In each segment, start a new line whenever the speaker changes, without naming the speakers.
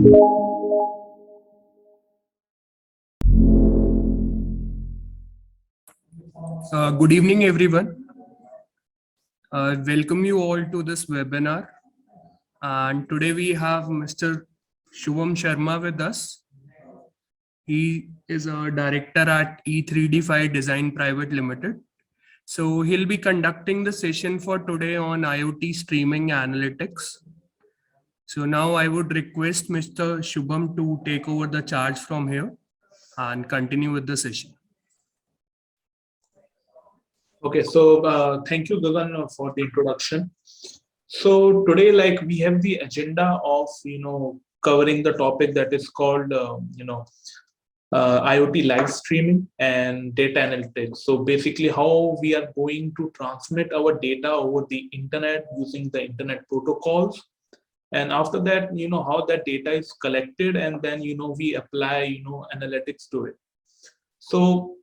Good evening, everyone. Welcome you all to this webinar. And today we have Mr. Shubham Sharma with us. He is a director at E3D5 Design Private Limited. So he'll be conducting the session for today on IoT streaming analytics. So now I would request Mr. Shubham to take over the charge from here and continue with the session.
Okay, so thank you, Gagan, for the introduction. So today, like we have the agenda of covering the topic that is called IoT live streaming and data analytics. So basically, how we are going to transmit our data over the internet using the internet protocols, and after that, how that data is collected, and then we apply analytics to it. So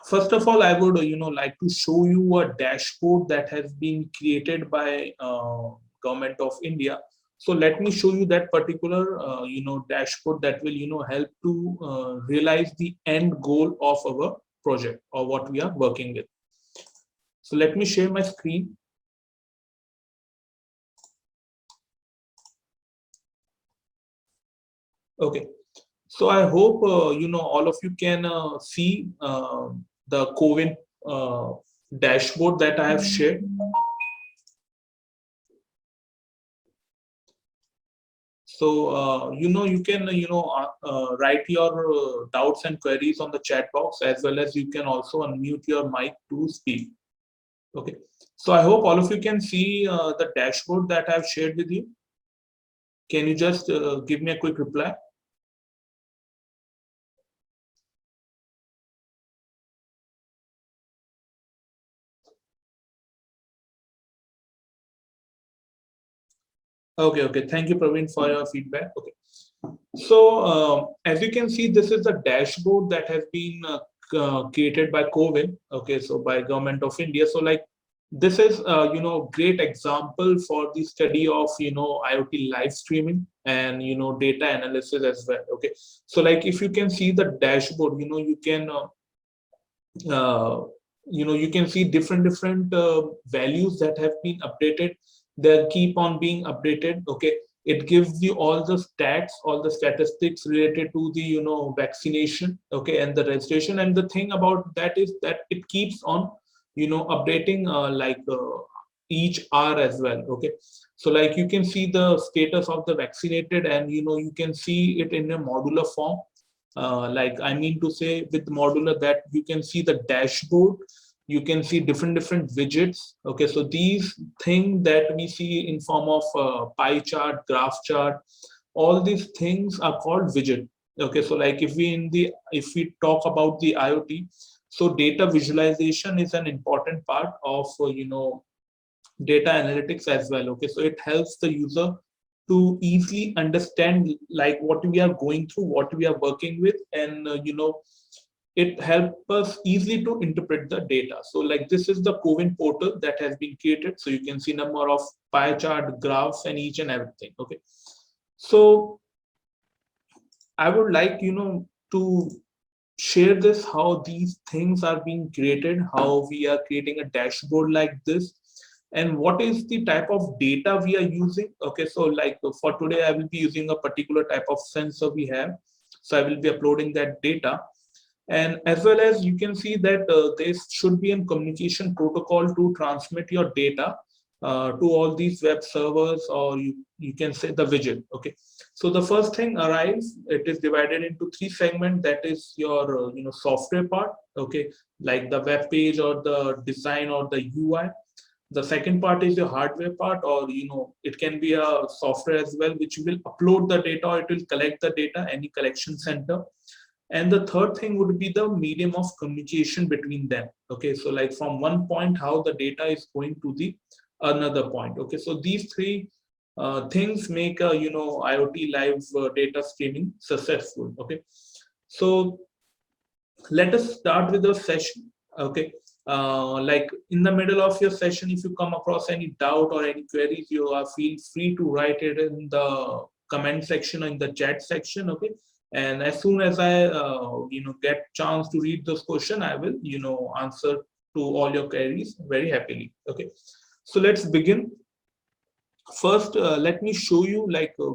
first of all, I would like to show you a dashboard that has been created by Government of India. So let me show you that particular dashboard that will help to realize the end goal of our project or what we are working with. So let me share my screen. Okay. So I hope all of you can see the CoWIN dashboard that I have shared. So you can write your doubts and queries on the chat box, as well as you can also unmute your mic to speak. Okay. So I hope all of you can see the dashboard that I have shared with you. Can you just give me a quick reply? Okay. Thank you, Praveen, for your feedback. Okay. So as you can see, this is the dashboard that has been created by CoWIN. Okay, so by Government of India. So like this is great example for the study of IoT live streaming and data analysis as well. Okay, so like if you can see the dashboard, you can you can see different values that have been updated. They keep on being updated. Okay, it gives you all the stats, all the statistics related to the vaccination, okay, and the registration. And the thing about that is that it keeps on updating each hour as well. Okay, so like you can see the status of the vaccinated, and you can see it in a modular form. Like I mean to say, with modular, that you can see the dashboard, you can see different widgets. Okay, so these things that we see in form of pie chart, graph chart, all these things are called widget. Okay, so like if we talk about the IoT, so data visualization is an important part of data analytics as well. Okay, so it helps the user to easily understand like what we are going through, what we are working with, and it helps us easily to interpret the data. So like this is the CoWIN portal that has been created. So you can see number of pie chart, graphs, and each and everything. Okay, so I would like to share this, how these things are being created, how we are creating a dashboard like this, and what is the type of data we are using. Okay, so like for today, I will be using a particular type of sensor we have. So I will be uploading that data. And as well as you can see that there should be a communication protocol to transmit your data to all these web servers, or you can say the widget. Okay, so the first thing arrives, it is divided into three segments. That is your software part. Okay, like the web page or the design or the UI. The second part is your hardware part, or it can be a software as well, which will upload the data, or it will collect the data, any collection center. And the third thing would be the medium of communication between them. Okay, so like from one point, how the data is going to the another point. Okay, so these three things make a IoT live data streaming successful. Okay, so let us start with the session. Okay, like in the middle of your session, if you come across any doubt or any queries, you are feel free to write it in the comment section or in the chat section. Okay, and as soon as I get chance to read this question, I will answer to all your queries very happily. Okay, so let's begin. First, let me show you,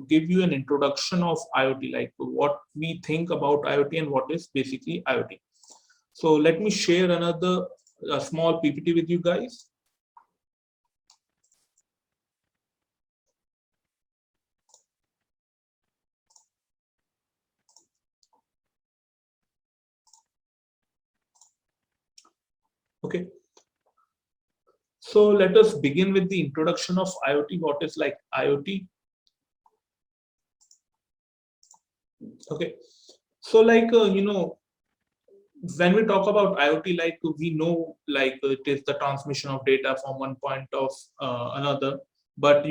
give you an introduction of IoT, like what we think about IoT and what is basically IoT. So let me share another small PPT with you guys. Okay. So let us begin with the introduction of IoT. What is like IoT? Okay. So when we talk about IoT, we know it is the transmission of data from one point of another. But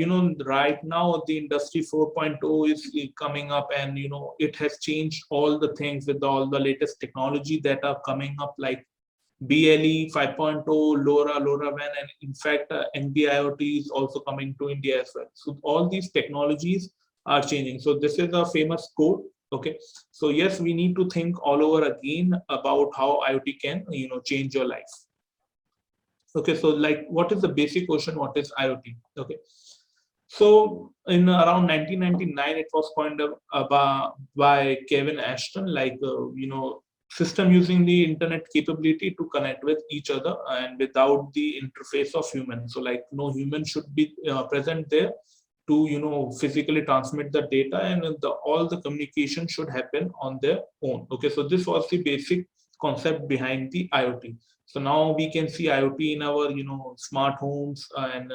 right now the industry 4.0 is coming up, and it has changed all the things with all the latest technology that are coming up, like BLE 5.0, LoRaWAN, and in fact, NB-IoT is also coming to India as well. So all these technologies are changing. So this is a famous quote. Okay, so yes, we need to think all over again about how IoT can change your life. Okay, so what is the basic question? What is IoT? Okay, so in around 1999, it was coined by Kevin Ashton, system using the internet capability to connect with each other and without the interface of humans. So no human should be present there to physically transmit the data, and all the communication should happen on their own. Okay, so this was the basic concept behind the IoT. So now we can see IoT in our smart homes and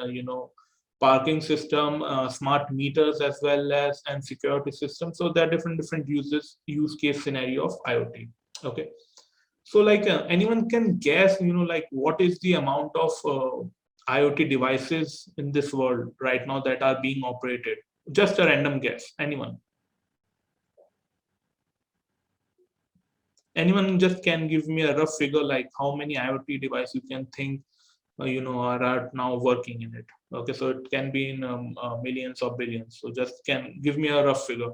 parking system, smart meters, as well as and security systems. So there are different use case scenario of IoT. Okay, so anyone can guess what is the amount of IoT devices in this world right now that are being operated? Just a random guess. Anyone just can give me a rough figure, like how many IoT devices you can think are now working in it? Okay, so it can be in millions or billions. So just can give me a rough figure.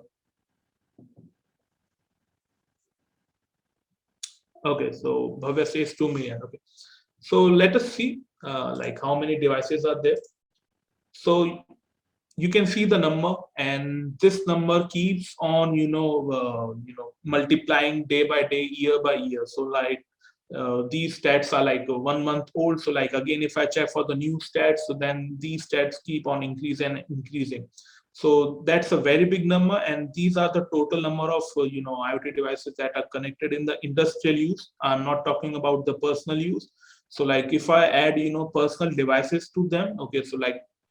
Okay, so Bhavya says 2 million. Okay, so let us see how many devices are there. So you can see the number, and this number keeps on multiplying day by day, year by year. So these stats are 1 month old. So again, if I check for the new stats, so then these stats keep on increasing. So that's a very big number, and these are the total number of IoT devices that are connected in the industrial use. I'm not talking about the personal use. So if I add personal devices to them, okay, so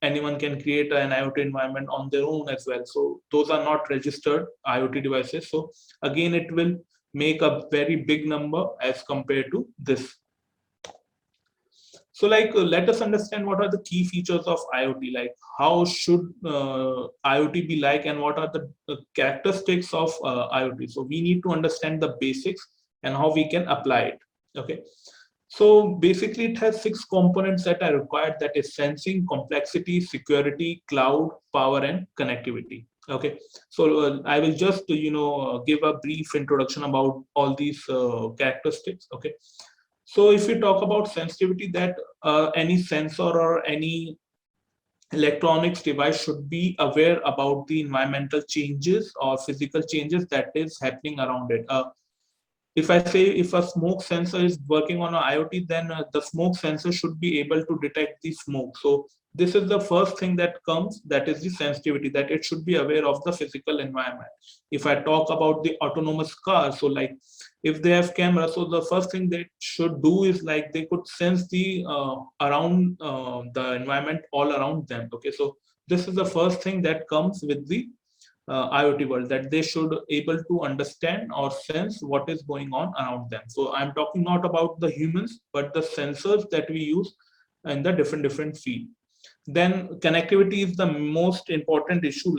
anyone can create an IoT environment on their own as well. So those are not registered IoT devices. So again, it will make a very big number as compared to this. So let us understand what are the key features of IoT, how should IoT be like, and what are the characteristics of IoT. So we need to understand the basics and how we can apply it. Okay, so basically it has 6 components that are required, that is sensing, complexity, security, cloud, power, and connectivity. Okay, so I will just give a brief introduction about all these characteristics. Okay, so if we talk about sensitivity, that any sensor or any electronics device should be aware about the environmental changes or physical changes that is happening around it. If I say if a smoke sensor is working on an IoT, then the smoke sensor should be able to detect the smoke. So this is the first thing that comes, that is the sensitivity, that it should be aware of the physical environment. If I talk about the autonomous car, so if they have cameras, so the first thing they should do is they could sense the around the environment all around them. Okay, so this is the first thing that comes with the IoT world, that they should able to understand or sense what is going on around them. So I'm talking not about the humans, but the sensors that we use in the different field. Then connectivity is the most important issue.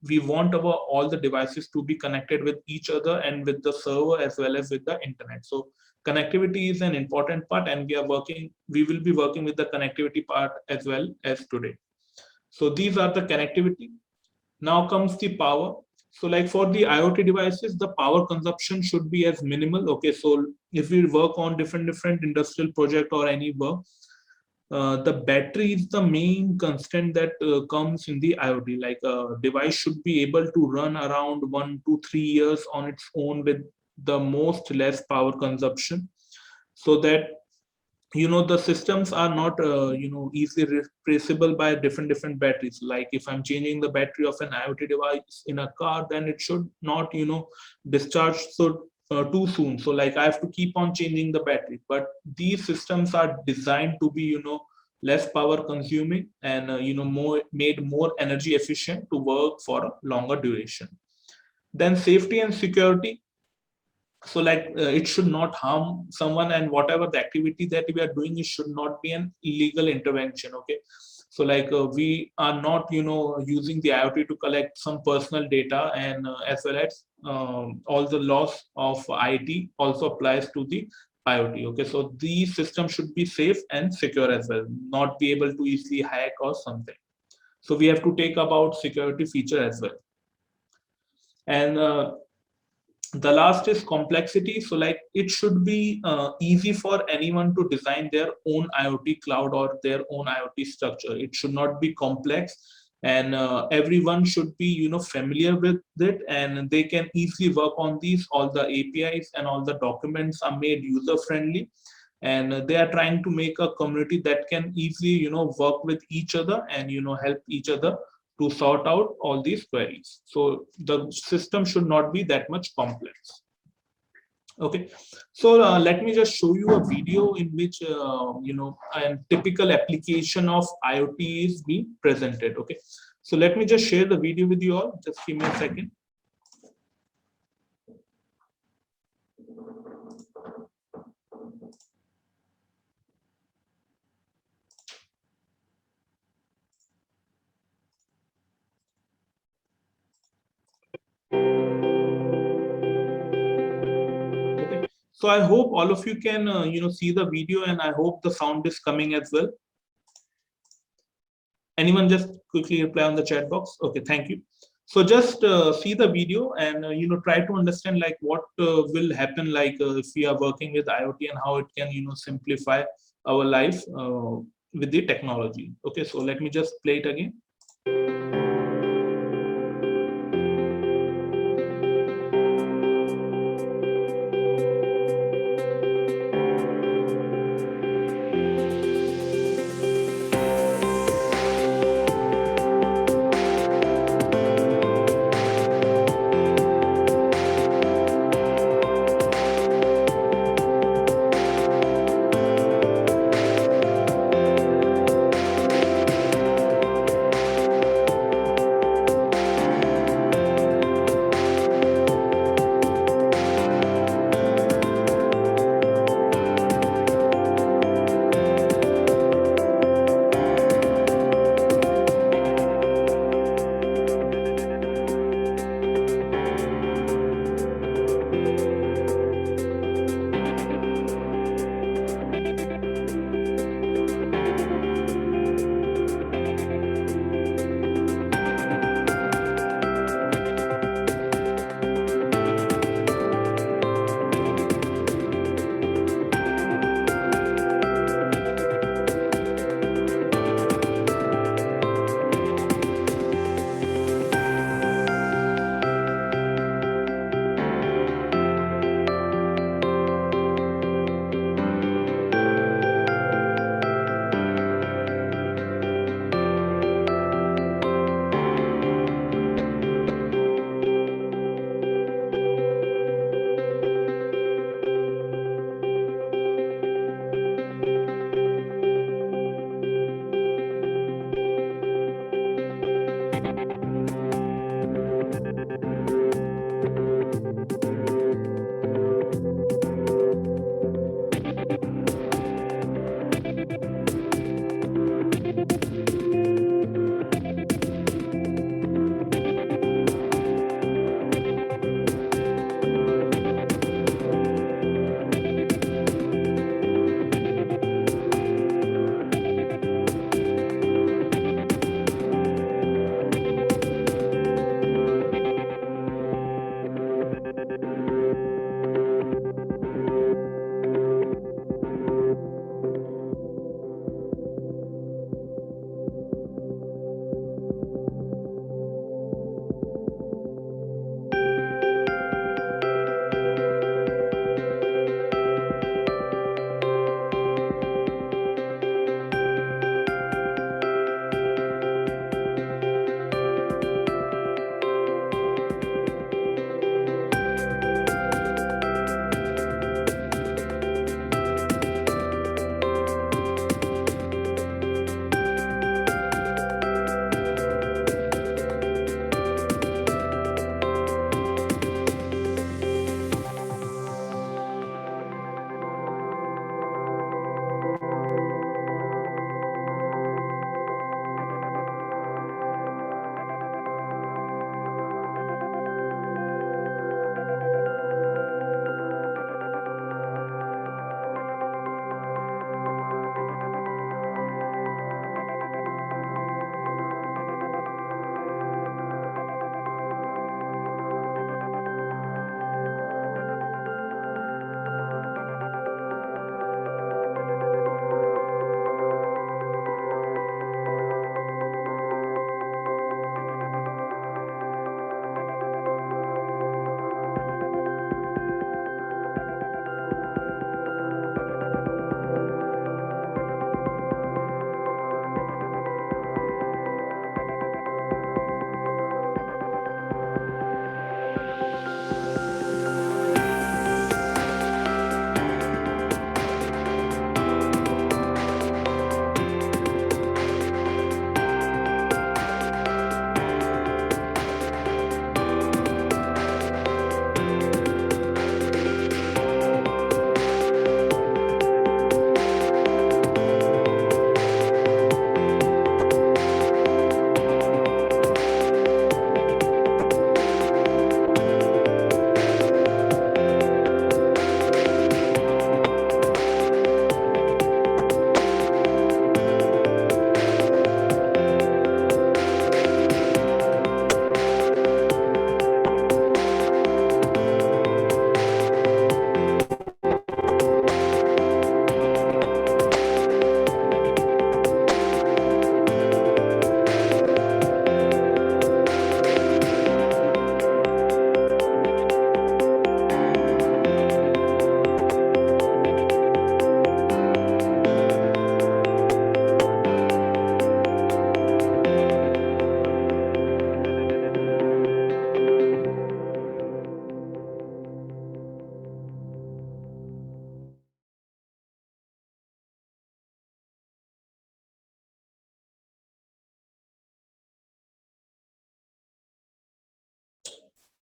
We want all the devices to be connected with each other and with the server as well as with the internet. So connectivity is an important part, and we will be working with the connectivity part as well as today. So these are the connectivity. Now comes the power. So like for the IoT devices, the power consumption should be as minimal. Okay, so if we work on different industrial project or any work, the battery is the main constant that comes in the IoT. Like a device should be able to run around 1 to 3 years on its own with the most less power consumption, so that the systems are not easily replaceable by different batteries. Like if I'm changing the battery of an IoT device in a car, then it should not discharge so too soon. So like I have to keep on changing the battery, but these systems are designed to be less power consuming and more energy efficient to work for a longer duration. Then safety and security. So like it should not harm someone, and whatever the activity that we are doing, it should not be an illegal intervention. Okay, so like we are not using the IoT to collect some personal data, and as well as all the laws of IT also applies to the IoT. Okay, so these systems should be safe and secure as well, not be able to easily hack or something. So we have to take about security feature as well. And the last is complexity. So like it should be easy for anyone to design their own IoT cloud or their own IoT structure. It should not be complex, and everyone should be familiar with it, and they can easily work on these. All the APIs and all the documents are made user friendly, and they are trying to make a community that can easily work with each other and help each other to sort out all these queries. So the system should not be that much complex. Okay, so let me just show you a video in which a typical application of IoT is being presented. Okay, so let me just share the video with you all. Just give me a second. So I hope all of you can see the video, and I hope the sound is coming as well. Anyone just quickly reply on the chat box. Okay, thank you. So just see the video and try to understand like what will happen like if we are working with IoT, and how it can simplify our life with the technology. Okay, so let me just play it again.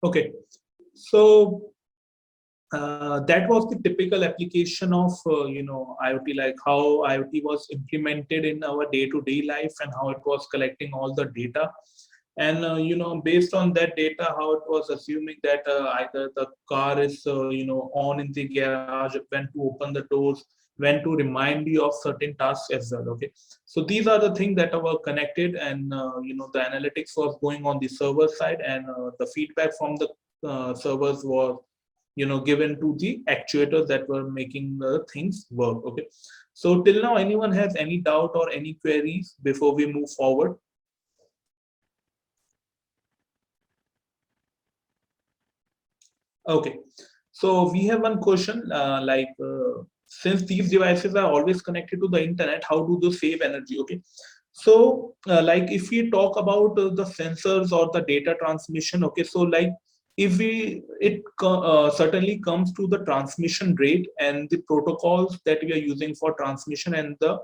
Okay, so that was the typical application of IoT, like how IoT was implemented in our day-to-day life and how it was collecting all the data. And based on that data, how it was assuming that either the car is on in the garage, when to open the doors, when to remind you of certain tasks as well. Okay, so these are the things that were connected, and the analytics was going on the server side, and the feedback from the servers was given to the actuators that were making the things work. Okay, so till now, anyone has any doubt or any queries before we move forward? Okay, so we have one question, since these devices are always connected to the internet, how do they save energy? Okay, so like if we talk about the sensors or the data transmission, okay, so like if we certainly comes to the transmission rate and the protocols that we are using for transmission, and the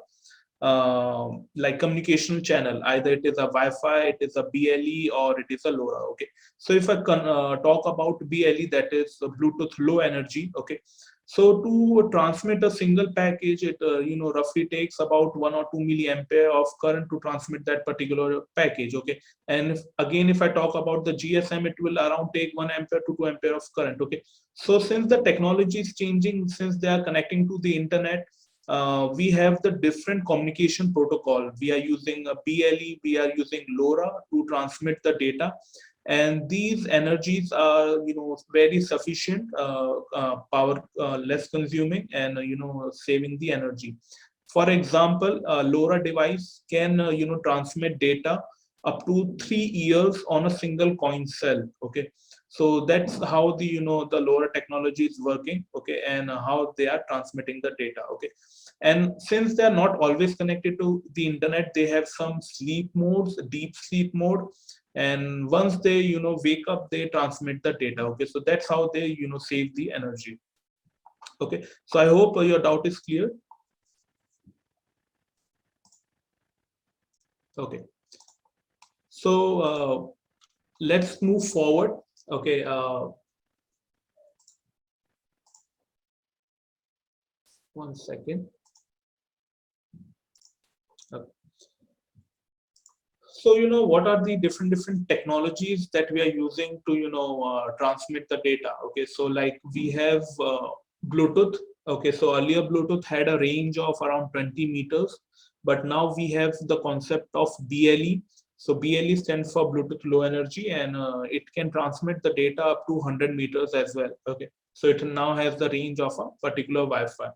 like communication channel, either it is a Wi-Fi, it is a BLE, or it is a LoRa. Okay, so if I talk about BLE, that is Bluetooth Low Energy. Okay, so to transmit a single package, it roughly takes about 1 or 2 milliampere of current to transmit that particular package. Okay, and if I talk about the GSM, it will around take 1 ampere to 2 ampere of current. Okay, so since the technology is changing, since they are connecting to the internet, we have the different communication protocol. We are using a BLE, we are using LoRa to transmit the data, and these energies are very sufficient, power less consuming, and saving the energy. For example, a LoRa device can transmit data up to 3 years on a single coin cell. Okay, so that's how the the LoRa technology is working. Okay, and how they are transmitting the data. Okay, and since they are not always connected to the internet, they have some sleep modes, deep sleep mode, and once they wake up, they transmit the data. Okay, so that's how they save the energy. Okay, so I hope your doubt is clear. Okay, so let's move forward. Okay, one second. Okay. So what are the different technologies that we are using to transmit the data? Okay, so like we have Bluetooth. Okay, so earlier Bluetooth had a range of around 20 meters, but now we have the concept of BLE. So BLE stands for Bluetooth Low Energy, and it can transmit the data up to 100 meters as well. Okay, so it now has the range of a particular Wi-Fi.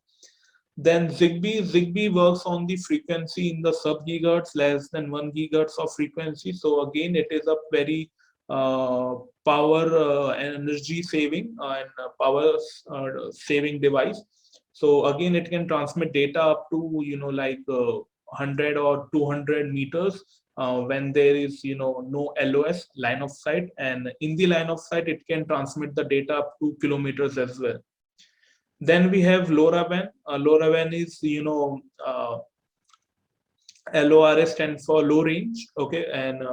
Then Zigbee works on the frequency in the sub-gigahertz, less than 1 gigahertz of frequency. So again, it is a very power and energy saving and power saving device. So again, it can transmit data up to 100 or 200 meters when there is no LOS, line of sight, and in the line of sight, it can transmit the data up to kilometers as well. Then we have LoRaWAN. LoRaWAN is LORA stands for low range. Okay, and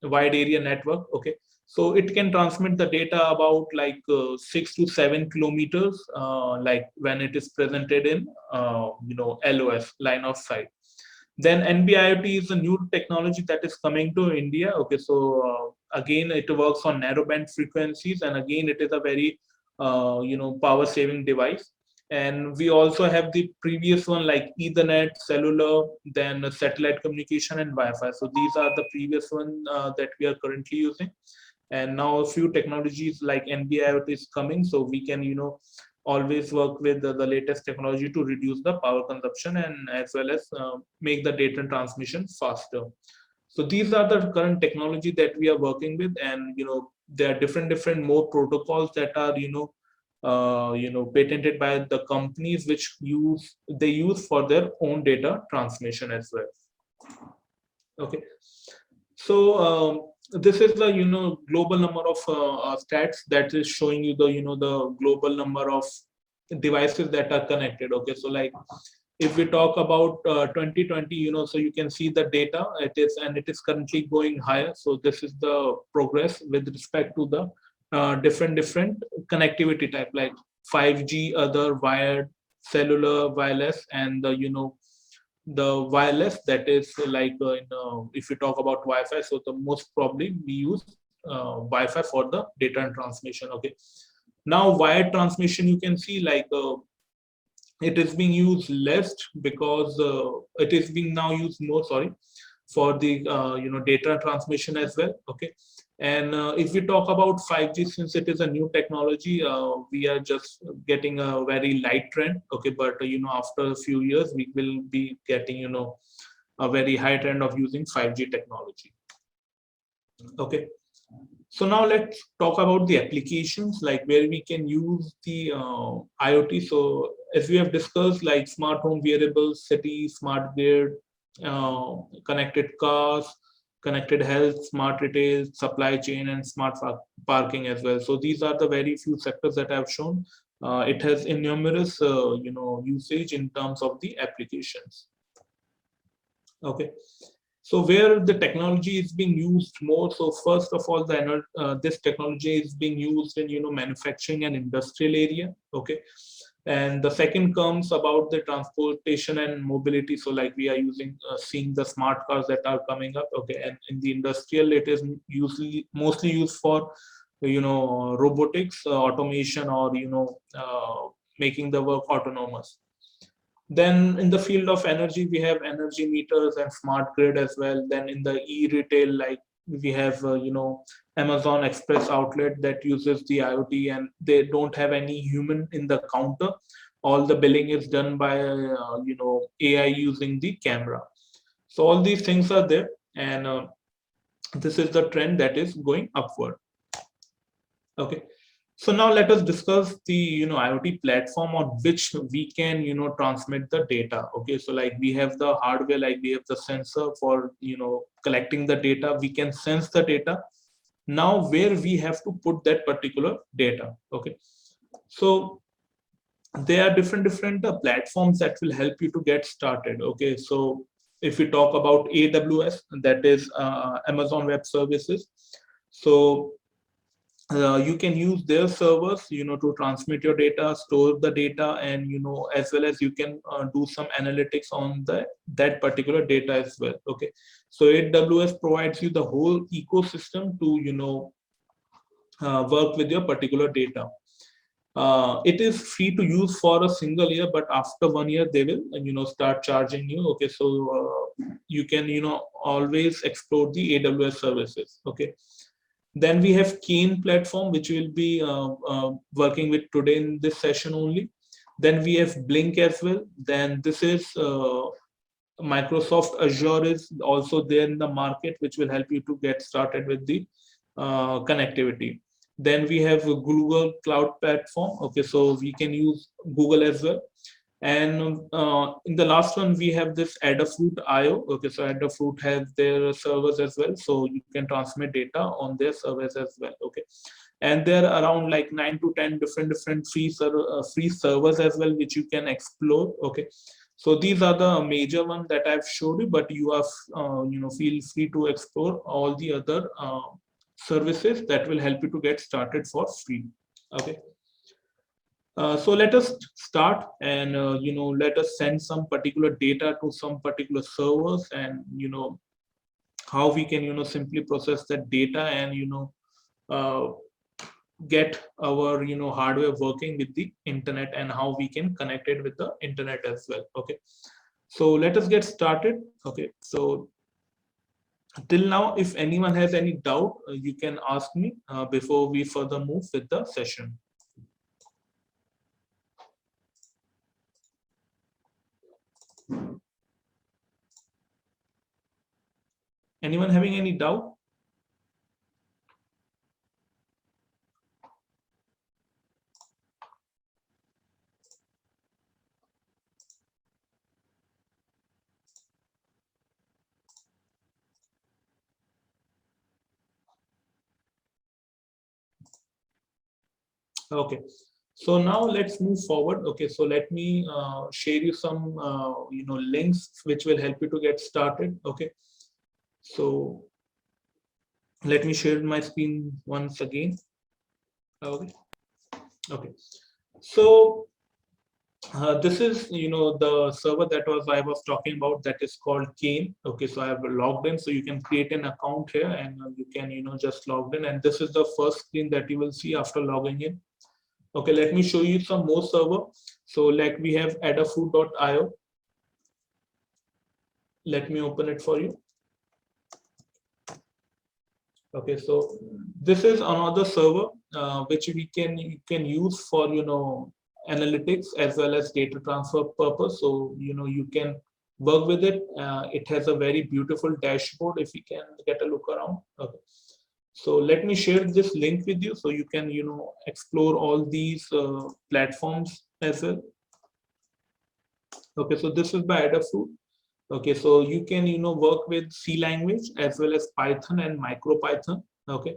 wide area network. Okay, so it can transmit the data about like 6 to 7 kilometers, like when it is presented in LOS, line of sight. Then NB-IoT is a new technology that is coming to India. Okay, so again, it works on narrowband frequencies, and again, it is a very power saving device. And we also have the previous one like Ethernet, cellular, then satellite communication, and Wi-Fi. So these are the previous one that we are currently using. And now a few technologies like NB-IoT is coming, so we can always work with the latest technology to reduce the power consumption, and as well as make the data transmission faster. So these are the current technology that we are working with, and there are different more protocols that are patented by the companies which they use for their own data transmission as well. Okay, so this is the global number of stats that is showing you the the global number of devices that are connected. Okay, so like if we talk about 2020, so you can see the data, it is currently going higher. So this is the progress with respect to the different connectivity type like 5G, other wired, cellular, wireless, and the wireless that is like if you talk about Wi-Fi, so the most probably we use Wi-Fi for the data and transmission. Okay, now wired transmission you can see like it is being used less because it is being now used more, sorry, for the data transmission as well. Okay, and if we talk about 5G, since it is a new technology, we are just getting a very light trend. Okay, but after a few years we will be getting a very high trend of using 5G technology. Okay, so now let's talk about the applications, like where we can use the IoT. So as we have discussed, like smart home, wearables, city, smart grid, connected cars, connected health, smart retail, supply chain, and smart parking as well. So these are the very few sectors that I've shown. It has numerous, usage in terms of the applications. Okay. So where the technology is being used more, so first of all, this technology is being used in manufacturing and industrial area. Okay, and the second comes about the transportation and mobility. So like we are seeing the smart cars that are coming up. Okay, and in the industrial, it is mostly used for robotics, automation, or making the work autonomous. Then in the field of energy, we have energy meters and smart grid as well. Then in the e-retail, like we have, Amazon Express outlet that uses the IoT, and they don't have any human in the counter. All the billing is done by, AI using the camera. So all these things are there, and this is the trend that is going upward. Okay. So now let us discuss the IoT platform on which we can transmit the data. Okay, so like we have the hardware, like we have the sensor for collecting the data. We can sense the data. Now where we have to put that particular data. Okay, so there are different platforms that will help you to get started. Okay, so if we talk about AWS, that is Amazon Web Services. So you can use their servers to transmit your data, store the data, and as well as you can do some analytics on that particular data as well. Okay, so AWS provides you the whole ecosystem to work with your particular data. It is free to use for a single year, but after 1 year they will start charging you. Okay, so you can always explore the AWS services. Okay, then we have Kane platform, which we'll be working with today in this session only. Then we have Blink as well. Then this is Microsoft Azure is also there in the market, which will help you to get started with the connectivity. Then we have a Google Cloud platform. Okay, so we can use Google as well. And in the last one, we have this Adafruit IO. Okay, so Adafruit has their servers as well, so you can transmit data on their servers as well. Okay, and there are around like 9 to 10 different free servers as well, which you can explore. Okay, so these are the major ones that I've showed you, but you have feel free to explore all the other services that will help you to get started for free. Okay. So let us start, and let us send some particular data to some particular servers, and how we can simply process that data and get our hardware working with the internet, and how we can connect it with the internet as well. Okay, so let us get started. Okay, so till now, if anyone has any doubt, you can ask me before we further move with the session. Anyone having any doubt? Okay, so now let's move forward. Okay, so let me share you some links which will help you to get started. Okay, so let me share my screen once again. Okay. Okay. So this is, the server that I was talking about, that is called Kane. Okay, so I have logged in, so you can create an account here, and you can, just log in, and this is the first screen that you will see after logging in. Okay, let me show you some more server. So like we have adafruit.io. Let me open it for you. Okay, so this is another server which you can use for analytics as well as data transfer purpose. So you can work with it. It has a very beautiful dashboard if you can get a look around. Okay. So let me share this link with you so you can explore all these platforms as well. Okay, so this is by Adafruit. Okay, so you can work with C language as well as Python and MicroPython. Okay,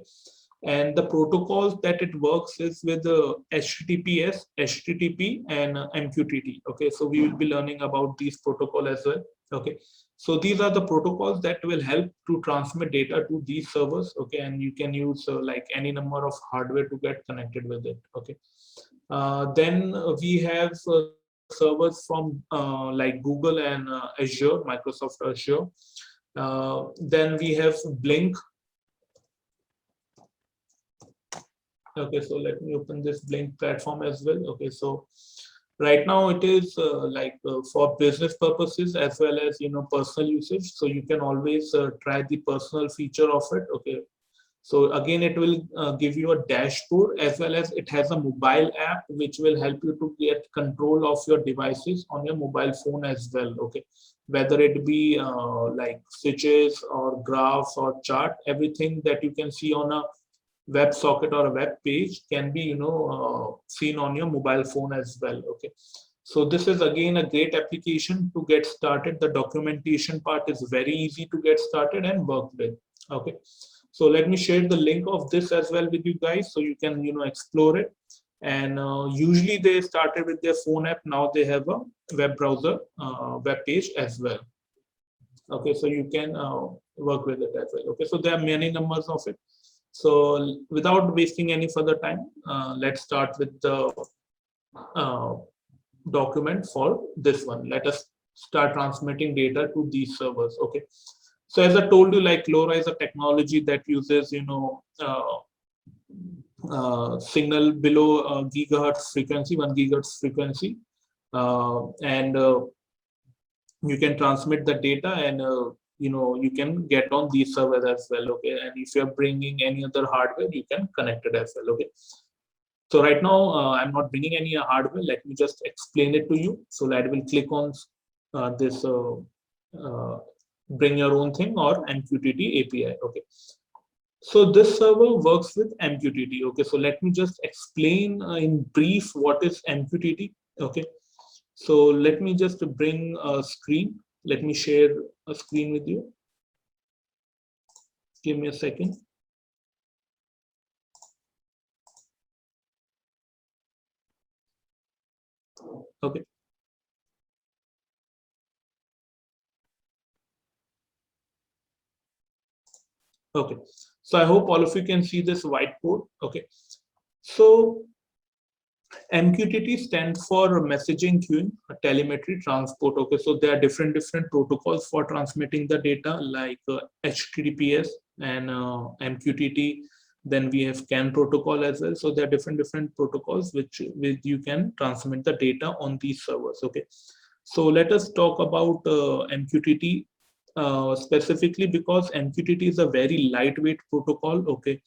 and the protocols that it works is with HTTPS, HTTP, and MQTT. Okay, so we will be learning about these protocol as well. Okay, so these are the protocols that will help to transmit data to these servers. Okay, and you can use like any number of hardware to get connected with it. Okay, then we have servers from like Google and Azure, Microsoft Azure. Then we have Blink. Okay, so let me open this Blink platform as well. Okay, so right now it is for business purposes as well as personal usage. So you can always try the personal feature of it. Okay, so again, it will give you a dashboard as well as it has a mobile app which will help you to get control of your devices on your mobile phone as well. Okay, whether it be like switches or graphs or chart, everything that you can see on a web socket or a web page can be seen on your mobile phone as well. Okay, so this is again a great application to get started. The documentation part is very easy to get started and work with. Okay, so let me share the link of this as well with you guys so you can explore it. And usually they started with their phone app. Now they have a web browser web page as well. Okay, so you can work with it as well. Okay, so there are many numbers of it. So without wasting any further time, let's start with the uh, document for this one. Let us start transmitting data to these servers. Okay, so as I told you, like LoRa is a technology that uses signal below gigahertz frequency, 1 gigahertz frequency, and you can transmit the data, and you can get on these servers as well. Okay, and if you're bringing any other hardware, you can connect it as well. Okay, so right now I'm not bringing any hardware. Let me just explain it to you. So I will click on this bring your own thing or MQTT API. Okay, so this server works with MQTT. Okay, so let me just explain in brief what is MQTT. Okay, so let me just bring a screen. Let me share a screen with you. Give me a second. Okay. Okay. So I hope all of you can see this whiteboard. Okay. So MQTT stands for messaging queuing, telemetry transport. Okay, so there are different protocols for transmitting the data, like HTTPS and MQTT. Then we have CAN protocol as well. So there are different protocols which you can transmit the data on these servers. Okay, so let us talk about MQTT specifically, because MQTT is a very lightweight protocol. Okay,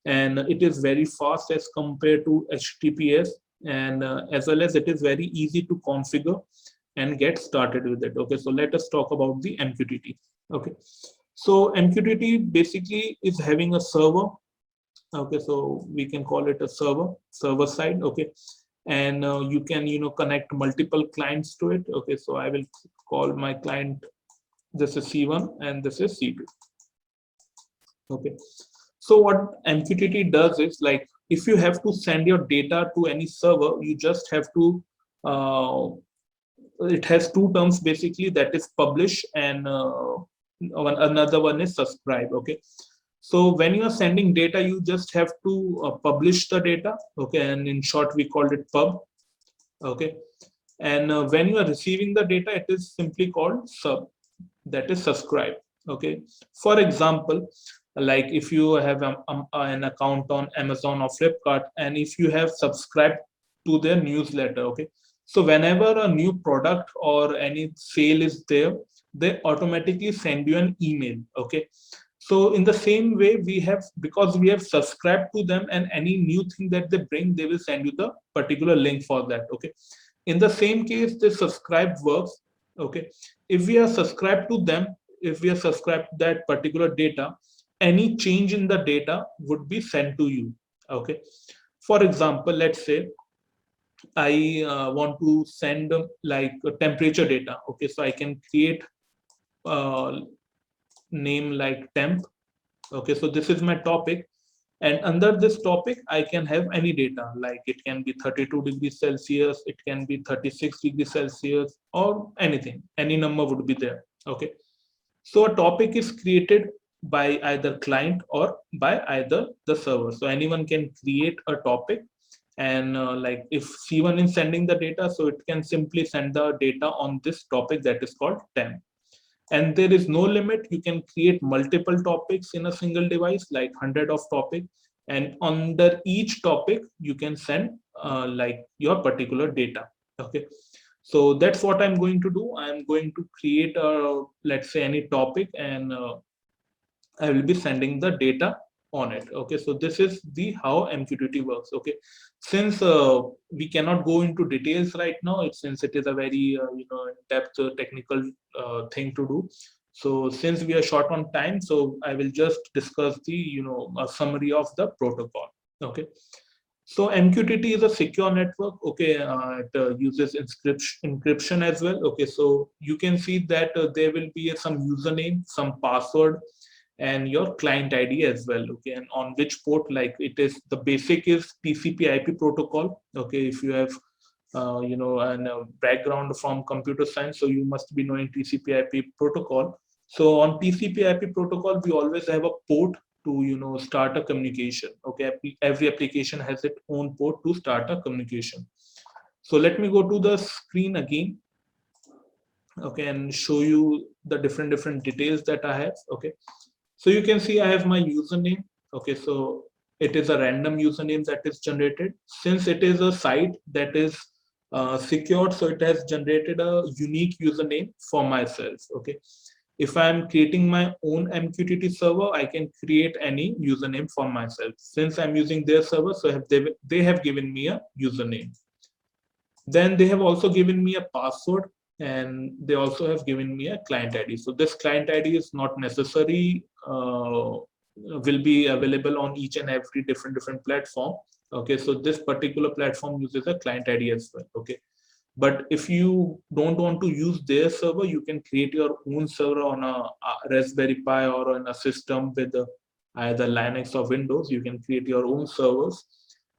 and it is very fast as compared to HTTPS, and as well as it is very easy to configure and get started with it. Okay, so let us talk about the MQTT. Okay, so MQTT basically is having a server. Okay, so we can call it a server side. Okay, and you can connect multiple clients to it. Okay, so I will call my client, this is C1 and this is C2. Okay, so what MQTT does is, like, if you have to send your data to any server, you just have to it has two terms basically, that is publish and another one is subscribe. Okay, So when you are sending data, you just have to publish the data, okay, and in short we called it pub, okay. And when you are receiving the data, it is simply called sub, that is subscribe, okay. For example, like if you have an account on Amazon or Flipkart, and if you have subscribed to their newsletter, okay, so whenever a new product or any sale is there, they automatically send you an email, okay. So in the same way, we have, because we have subscribed to them, and any new thing that they bring, they will send you the particular link for that, okay. In the same case, the subscribe works, okay. If we are subscribed to them, if we are subscribed to that particular data, any change in the data would be sent to you, okay. For example, let's say I want to send like temperature data, okay. So I can create name like temp, okay. So this is my topic, and under this topic I can have any data, like it can be 32 degrees Celsius, it can be 36 degrees Celsius, or anything, any number would be there, okay. So a topic is created by either client or by either the server, so anyone can create a topic. And like if C1 is sending the data, so it can simply send the data on this topic that is called temp. And there is no limit, you can create multiple topics in a single device, like 100 of topic, and under each topic you can send like your particular data, okay. So that's what I'm going to do. I'm going to create a, let's say, any topic, and I will be sending the data on it, okay. So this is the how MQTT works, okay. Since we cannot go into details right now, since it is a very in-depth technical thing to do, so since we are short on time, so I will just discuss the a summary of the protocol, okay. So MQTT is a secure network, okay. It uses encryption as well, okay. So you can see that there will be some username, some password, and your client ID as well, okay. And on which port, like it is, the basic is TCP/IP protocol, okay. If you have a background from computer science, so you must be knowing TCP/IP protocol. So on TCP/IP protocol, we always have a port to start a communication, okay. Every application has its own port to start a communication. So let me go to the screen again, okay, and show you the different details that I have, okay. So you can see I have my username, okay. So it is a random username that is generated. Since it is a site that is secured, so it has generated a unique username for myself, okay. If I'm creating my own MQTT server, I can create any username for myself. Since I'm using their server, so they have given me a username. Then they have also given me a password, and they also have given me a client ID. So this client ID is not necessary, will be available on each and every different platform, okay. So this particular platform uses a client ID as well, okay. But if you don't want to use their server, you can create your own server on a Raspberry Pi or on a system with either Linux or Windows. You can create your own servers,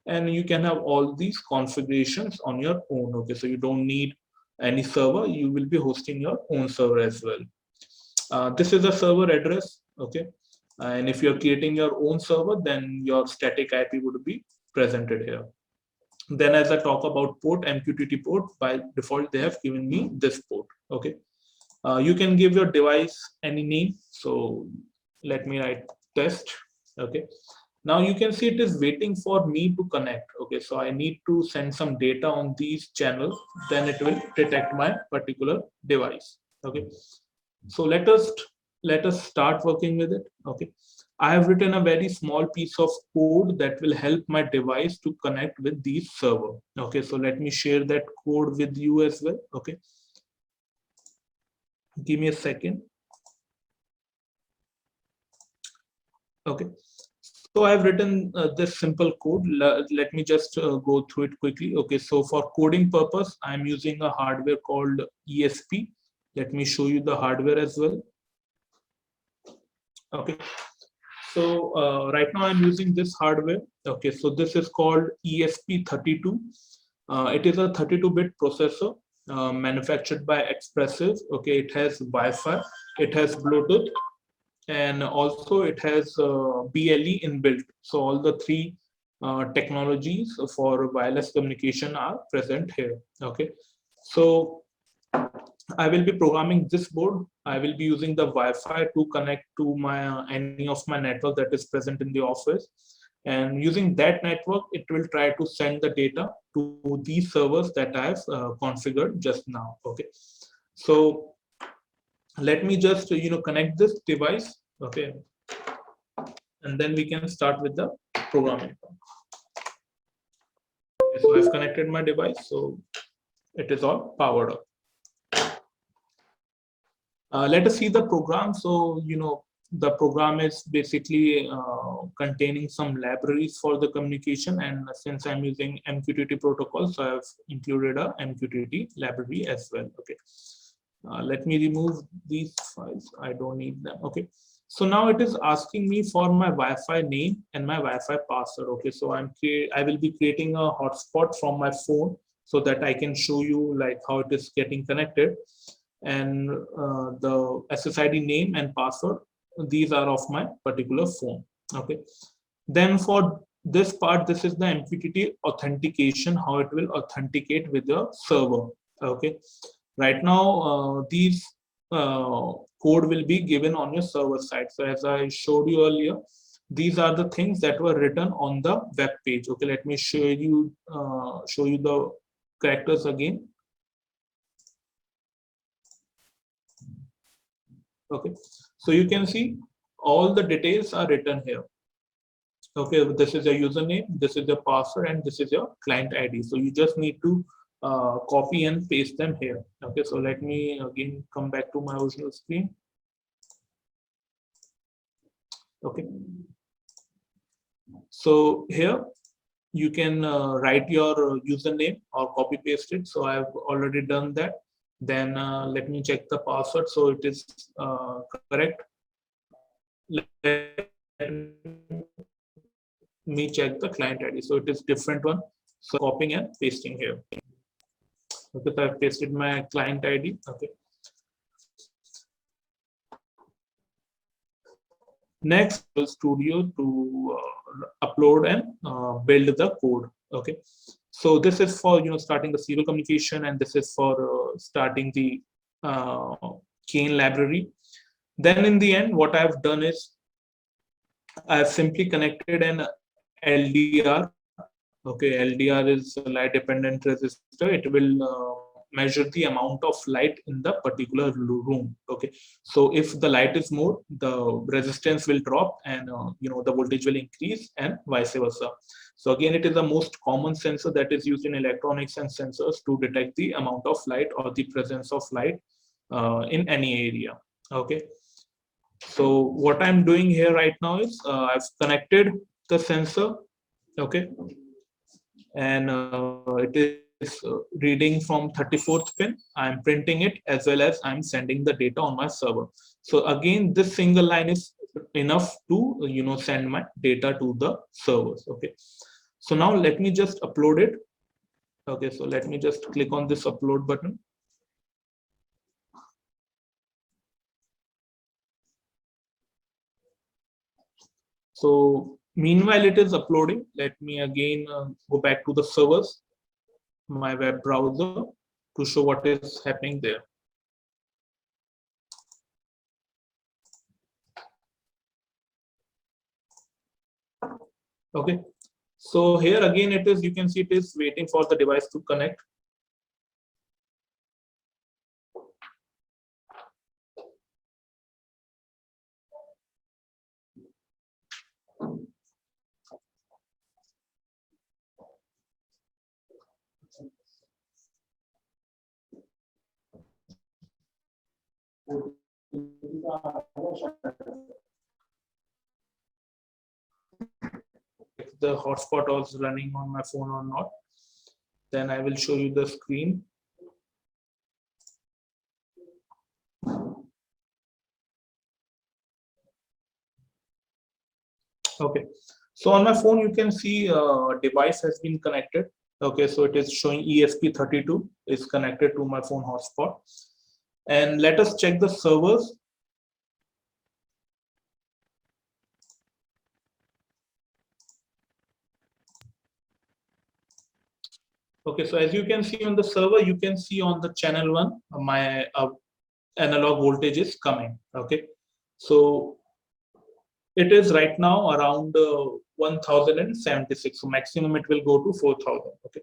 and you can have all these configurations on your own, okay. So you don't need any server, you will be hosting your own server as well. This is a server address, okay. And if you're creating your own server, then your static IP would be presented here. Then as I talk about port, MQTT port, by default they have given me this port, okay. You can give your device any name, so let me write test, okay. Now you can see it is waiting for me to connect, okay. So I need to send some data on these channels, then it will detect my particular device, okay. So let us start working with it, okay. I have written a very small piece of code that will help my device to connect with these server, okay. So let me share that code with you as well, okay. Give me a second. Okay, so I've written this simple code. Let me just go through it quickly. Okay, so for coding purpose, I'm using a hardware called ESP. Let me show you the hardware as well. Okay, so right now I'm using this hardware. Okay, so this is called ESP32. It is a 32-bit processor manufactured by Expressive. Okay, it has Wi-Fi, it has Bluetooth, and also it has BLE inbuilt. So all the three technologies for wireless communication are present here. Okay, so I will be programming this board. I will be using the Wi-Fi to connect to my any of my network that is present in the office, and using that network, it will try to send the data to these servers that I have configured just now. Okay, so let me just connect this device. Okay, and then we can start with the programming. Okay, so I've connected my device, so it is all powered up. Let us see the program. So, the program is basically containing some libraries for the communication. And since I'm using MQTT protocol, so I've included a MQTT library as well. Okay. Let me remove these files. I don't need them. Okay. So now it is asking me for my Wi-Fi name and my Wi-Fi password. Okay. So I will be creating a hotspot from my phone so that I can show you like how it is getting connected. And the SSID name and password, these are of my particular phone. Okay, then for this part, this is the MQTT authentication, how it will authenticate with the server. Okay, right now these code will be given on your server side. So as I showed you earlier, these are the things that were written on the web page. Okay, let me show you the characters again. Okay, so you can see all the details are written here. Okay, this is your username, this is your password, and this is your client ID. So you just need to copy and paste them here. Okay, so let me again come back to my original screen. Okay, so here you can write your username or copy paste it. So I've already done that. Then let me check the password. So it is correct. Let me check the client ID. So it is different one. So copying and pasting here. Okay, so I've pasted my client ID. Okay. Next, Studio to upload and build the code. Okay. So this is for starting the serial communication, and this is for starting the chain library. Then in the end, what I've done is I've simply connected an LDR. Okay, LDR is a light dependent resistor. It will measure the amount of light in the particular room. Okay, so if the light is more, the resistance will drop, and the voltage will increase, and vice versa. So again, it is the most common sensor that is used in electronics and sensors to detect the amount of light or the presence of light in any area. Okay. So what I'm doing here right now is I've connected the sensor. Okay, and it is reading from 34th pin. I'm printing it as well as I'm sending the data on my server. So again, this single line is enough to send my data to the servers. Okay, so now let me just upload it. Okay, so let me just click on this upload button. So meanwhile it is uploading, let me again go back to the servers, my web browser, to show what is happening there. Okay, so here again it is, you can see it is waiting for the device to connect. If the hotspot was running on my phone or not, then I will show you the screen. Okay, so on my phone you can see device has been connected. Okay, so it is showing ESP32 is connected to my phone hotspot. And let us check the servers. Okay, so as you can see on the server, you can see on the channel 1, my analog voltage is coming. Okay, so it is right now around 1076, so maximum it will go to 4000. Okay,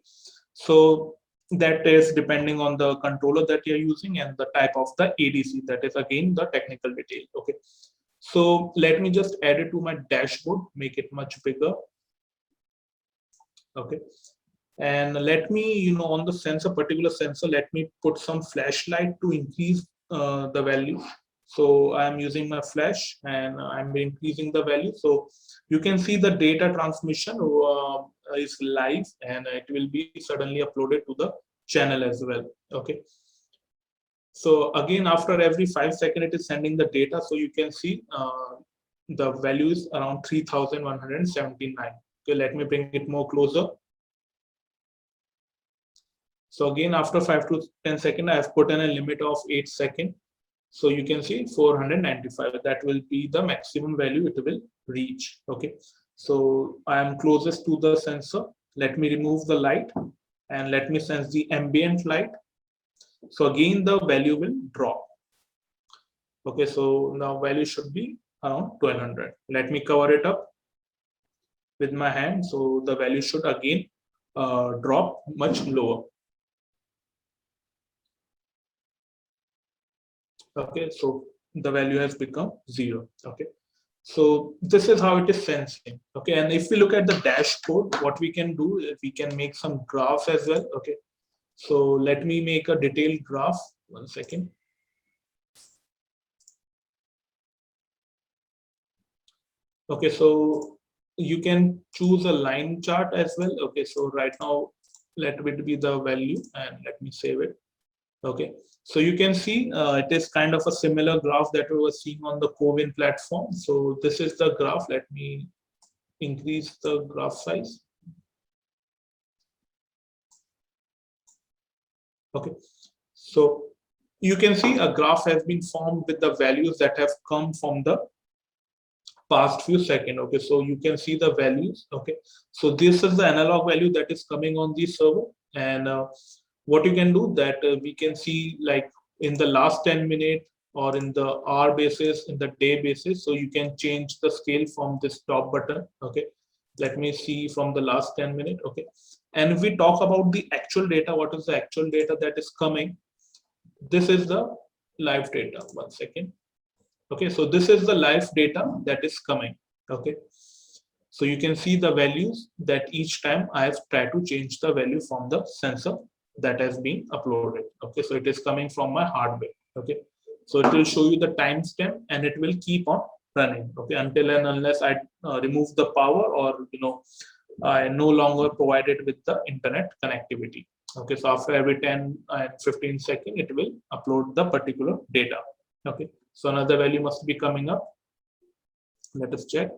so that is depending on the controller that you're using and the type of the ADC. That is again the technical detail. Okay, so let me just add it to my dashboard, make it much bigger. Okay, and let me, on the sensor, particular sensor, let me put some flashlight to increase the value. So I'm using my flash and I'm increasing the value. So you can see the data transmission is live, and it will be suddenly uploaded to the channel as well. Okay, so again, after every 5 seconds, it is sending the data. So you can see the value is around 3179. Okay, let me bring it more closer. So again, after 5 to 10 seconds, I have put in a limit of 8 seconds. So you can see 495. That will be the maximum value it will reach. Okay. So I am closest to the sensor. Let me remove the light and let me sense the ambient light. So again, the value will drop. Okay. So now value should be around 1200. Let me cover it up with my hand. So the value should again drop much lower. Okay, so the value has become 0. Okay, so this is how it is sensing. Okay, and if we look at the dashboard, what we can do is we can make some graphs as well. Okay, so let me make a detailed graph. 1 second. Okay, so you can choose a line chart as well. Okay, so right now let it be the value and let me save it. Okay, so you can see it is kind of a similar graph that we were seeing on the CoWIN platform. So this is the graph. Let me increase the graph size. Okay, so you can see a graph has been formed with the values that have come from the past few seconds. Okay, so you can see the values. Okay, so this is the analog value that is coming on the server, and what you can do that we can see like in the last 10 minutes or in the hour basis, in the day basis. So you can change the scale from this top button. Okay, let me see from the last 10 minutes. Okay, and if we talk about the actual data, what is the actual data that is coming? This is the live data. 1 second. Okay, so this is the live data that is coming. Okay, so you can see the values that each time I have tried to change the value from the sensor that has been uploaded. Okay, so it is coming from my hardware. Okay, so it will show you the timestamp and it will keep on running. Okay, until and unless I remove the power, or I no longer provide it with the internet connectivity. Okay, so after every 10 and 15 seconds, it will upload the particular data. Okay, so another value must be coming up. Let us check.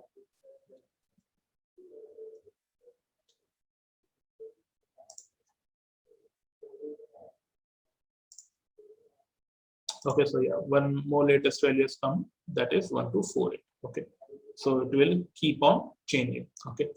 Okay, so yeah, one more latest value has come, that is 1248. Okay, so it will keep on changing. Okay,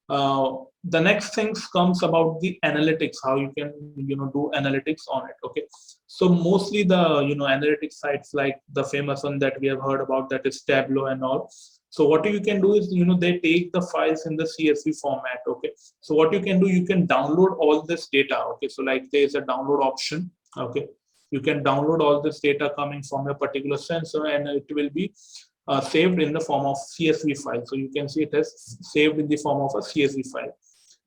the next things comes about the analytics, how you can do analytics on it. Okay, so mostly the analytics sites like the famous one that we have heard about, that is Tableau and all. So what you can do is they take the files in the CSV format. Okay, so what you can do, you can download all this data. Okay, so like there is a download option. Okay, you can download all this data coming from a particular sensor, and it will be saved in the form of CSV file. So you can see it has saved in the form of a CSV file.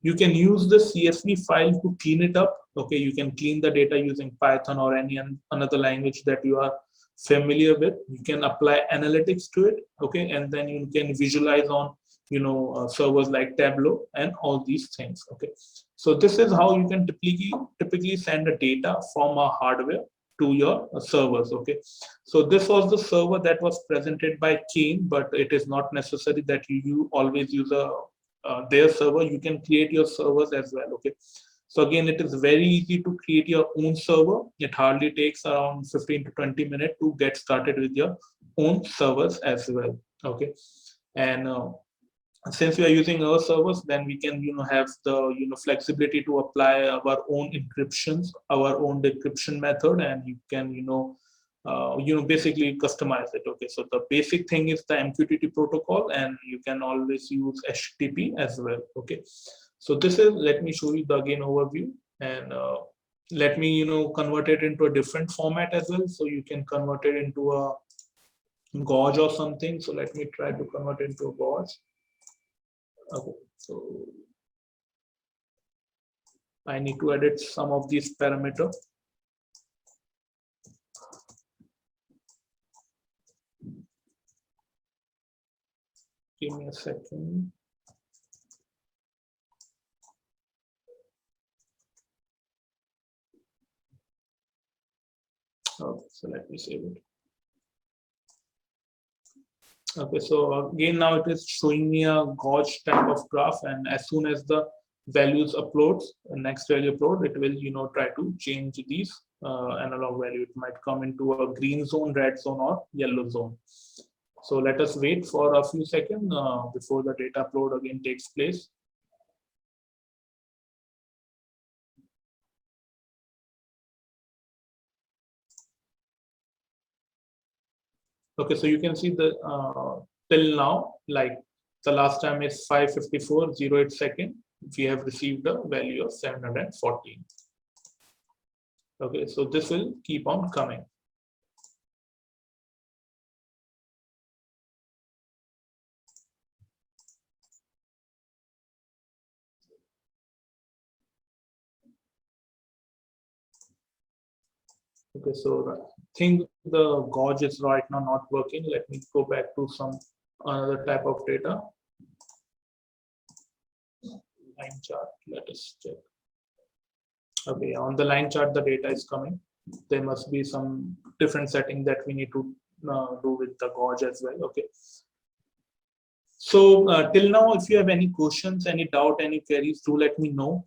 You can use the CSV file to clean it up. Okay, you can clean the data using Python or any another language that you are familiar with. You can apply analytics to it. Okay, and then you can visualize on servers like Tableau and all these things. Okay, so this is how you can typically send the data from a hardware to your servers. Okay, so this was the server that was presented by Kane, but it is not necessary that you always use their server. You can create your servers as well. Okay, so again, it is very easy to create your own server. It hardly takes around 15 to 20 minutes to get started with your own servers as well. Okay, and since we are using our servers, then we can have the flexibility to apply our own encryptions, our own decryption method, and you can basically customize it. Okay, so the basic thing is the MQTT protocol, and you can always use HTTP as well. Okay, so this is, let me show you the again overview, and let me convert it into a different format as well, so you can convert it into a gauge or something. So let me try to convert it into a gauge. Okay, so I need to edit some of these parameters. Give me a second. Okay, so let me save it. Okay, so again, now it is showing me a gauge type of graph, and as soon as the values uploads, next value upload, it will try to change these analog value. It might come into a green zone, red zone, or yellow zone. So let us wait for a few seconds before the data upload again takes place. Okay, so you can see the till now, like the last time is 5:54:08 second. We have received a value of 714. Okay, so this will keep on coming. Okay, so I think the gauge is right now not working. Let me go back to some another type of data. Line chart, let us check. Okay, on the line chart, the data is coming. There must be some different setting that we need to do with the gauge as well. Okay. So till now, if you have any questions, any doubt, any queries, do let me know.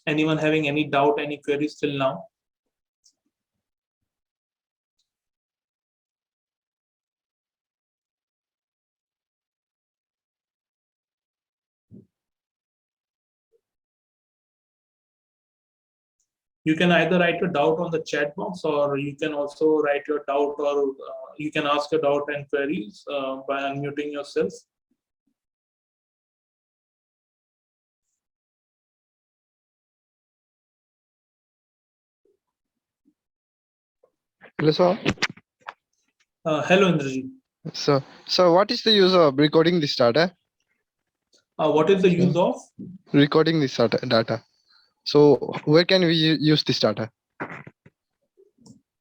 Anyone having any doubt, any queries till now? You can either write a doubt on the chat box, or you can also write your doubt, or you can ask a doubt and queries by unmuting yourself.
Hello, sir.
Hello, Indrajit.
So what is the use of recording this data?
What is the use of?
Recording this data. So where can we use this data?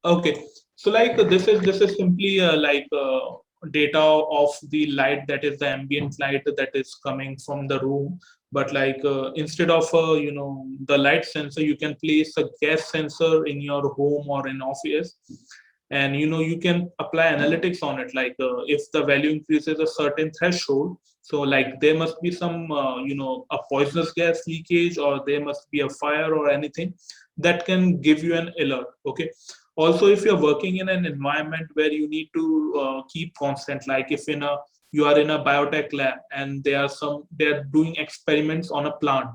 Okay, so like this is simply data of the light, that is the ambient light that is coming from the room. But like instead of the light sensor, you can place a gas sensor in your home or in office, and you can apply analytics on it. Like if the value increases a certain threshold, so like there must be some a poisonous gas leakage, or there must be a fire or anything that can give you an alert. Okay, also if you're working in an environment where you need to keep constant, like if you are in a biotech lab and they're doing experiments on a plant,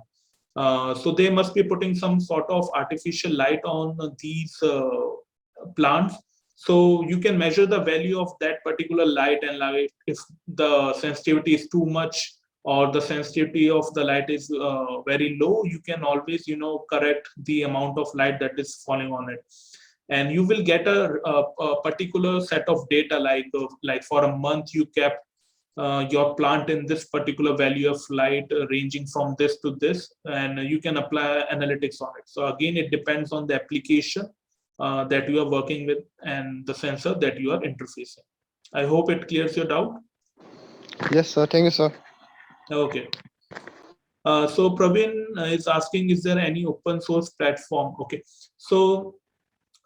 so they must be putting some sort of artificial light on these plants, so you can measure the value of that particular light, and like if the sensitivity is too much or the sensitivity of the light is very low, you can always correct the amount of light that is falling on it, and you will get a particular set of data, like for a month you kept your plant in this particular value of light ranging from this to this, and you can apply analytics on it. So again, it depends on the application that you are working with and the sensor that you are interfacing. I hope it clears your doubt.
Yes, sir. Thank you, sir.
Okay. So Praveen is asking, is there any open source platform? Okay, so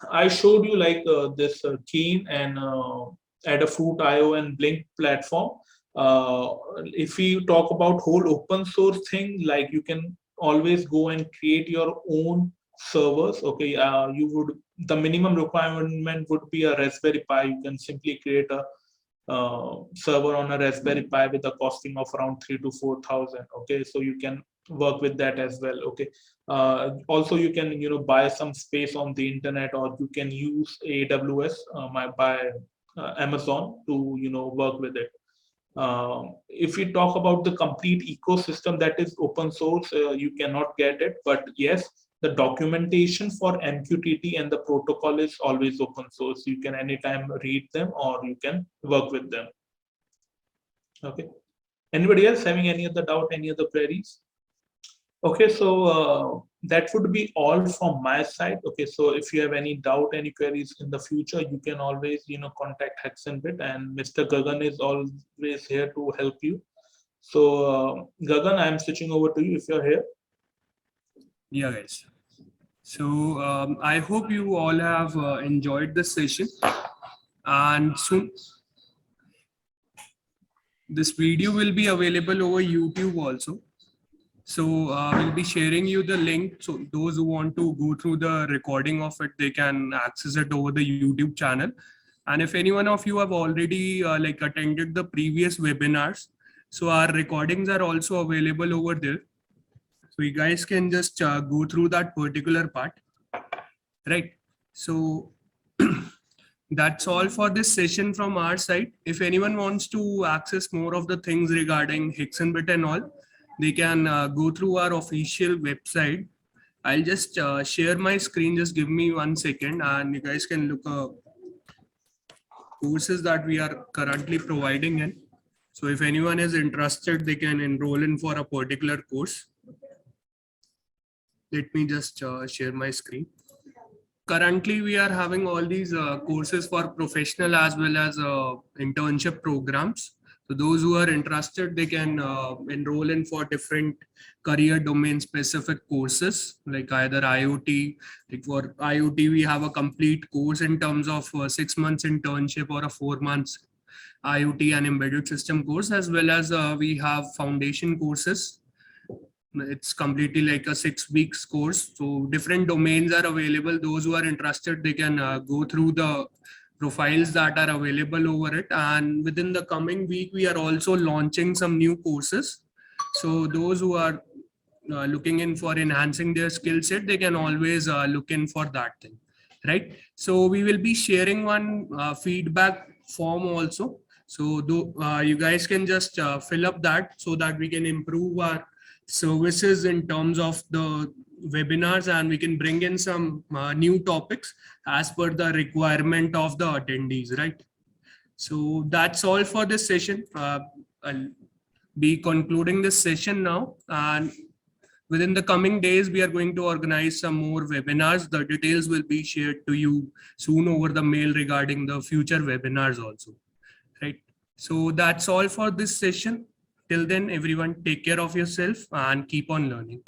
I showed you like this Keen and Adafruit.io and Blink platform. If we talk about whole open source thing, like you can always go and create your own servers. Okay, the minimum requirement would be a Raspberry Pi. You can simply create a server on a Raspberry Pi with a costing of around 3 to 4,000. Okay, so you can work with that as well. Okay, also you can buy some space on the internet, or you can use AWS by Amazon to work with it. If we talk about the complete ecosystem that is open source, you cannot get it, but yes, the documentation for MQTT and the protocol is always open source. You can anytime read them or you can work with them. Okay. Anybody else having any other doubt, any other queries? Okay, so that would be all from my side. Okay, so if you have any doubt, any queries in the future, you can always contact Hexenbit, and Mr. Gagan is always here to help you. So Gagan, I'm switching over to you if you're here.
Yeah, guys. So I hope you all have enjoyed this session, and soon this video will be available over YouTube also. So we'll be sharing you the link. So those who want to go through the recording of it, they can access it over the YouTube channel. And if any one of you have already attended the previous webinars, so our recordings are also available over there. So you guys can just go through that particular part, right? So that's all for this session from our side. If anyone wants to access more of the things regarding Hexenbit and all, they can go through our official website. I'll just share my screen. Just give me 1 second, and you guys can look at courses that we are currently providing in. So if anyone is interested, they can enroll in for a particular course. Let me just share my screen. Currently, we are having all these courses for professional as well as internship programs. So those who are interested, they can enroll in for different career domain specific courses, like either IoT. Like for IoT, we have a complete course in terms of 6 months internship or a 4 months IoT and embedded system course, as well as we have foundation courses. It's completely like a 6 weeks course. So different domains are available. Those who are interested, they can go through the profiles that are available over it. And within the coming week, we are also launching some new courses. So those who are looking in for enhancing their skill set, they can always look in for that thing, right? So we will be sharing one feedback form also. So you guys can just fill up that so that we can improve our services in terms of the webinars, and we can bring in some new topics as per the requirement of the attendees, right? So that's all for this session. I'll be concluding this session now, and within the coming days, we are going to organize some more webinars. The details will be shared to you soon over the mail regarding the future webinars also, right? So that's all for this session. Till then, everyone, take care of yourself and keep on learning.